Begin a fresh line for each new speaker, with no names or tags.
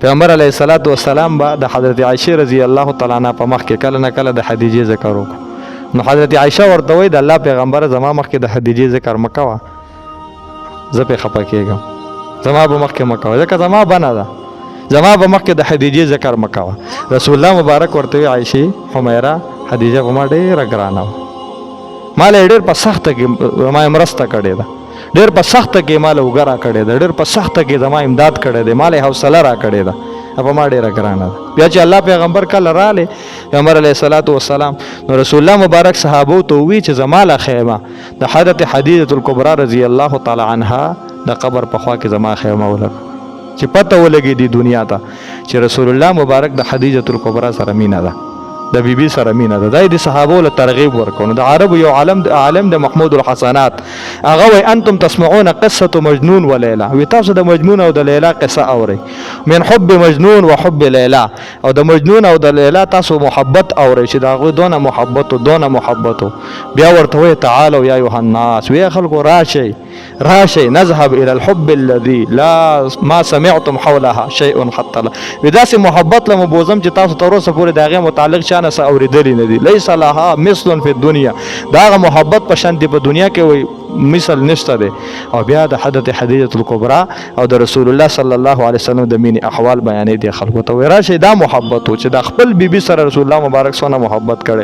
پیغمبر علیه الصلاۃ والسلام با د حضرت عائشه رضی الله تعالی عنها په مخ کې کله نه کله د خدیجه ذکر وکړو. نو حضرت عائشه ورته وایي د الله پیغمبر زما مخ کې د خدیجه ذکر مکوه، زه په خپه کېږم، زما په مخ کې مکوه ځکه زما بنه ده، زما په مخ کې د خدیجه ذکر مکوه. رسول الله مبارک ورته وایي عائشه حمیره خدیجه په ما ډېره ګرانه وه، ما له ډېر په سخته کې ما مرسته کړې ده، ډېر په سخته کې ما له اوږه راکړې ده، ډېر په سخته کې زما امداد کړی دی، ما له حوصله راکړې ده، په ما ډېره ګرانه ده. بیا چې الله پیغمبر کله رالی پیغمبر علیه الصلاۃ والسلام نو رسول الله مبارک صحابو ته وی چې زما له خیمه د حضرت خدیجه الکبرا رضی الله تعالی عنها د قبر په خوا کې زما خیمه ولګ چې پته ولګي دی دنیا ته چې رسول الله مبارک د خدیجه الکبرا سره مینه ده، د بیبي سره مینه ده. دا د صحابو له ترغیب ورکونه. د عربو یو عالم د محمود الحسنات هغه وی انتم تسمعون قصه مجنون و لیلا، وی تاسو د مجنون او د لیلا قصه اورئ، من حب مجنون و حب لیلا، او د مجنون او د لیلا تاسو محبت اورئ چې دا غو دونه محبت. بیا ورته وی تعالوا یا ایها الناس، وی خلکو راشي نذهب الى الحب الذي لا ما سمعتم حولها شيء حتى لا، وداسې محبت لمو بوزم چې تاسو تر اوسه پورې داغه متعلق شانه څه اوریدلی نه دي. ليس لها مثل في الدنيا، داغه محبت په شان دی په دنیا کې وي مثل نشته دی. او بیا د حضرت خدیجه الکبرا او د رسول الله صلی الله علیه وسلم د مینې احوال بیانې دي خلکو ته. راشي دا محبت چې د خپل بیبي سره رسول الله مبارک سونه محبت کړي.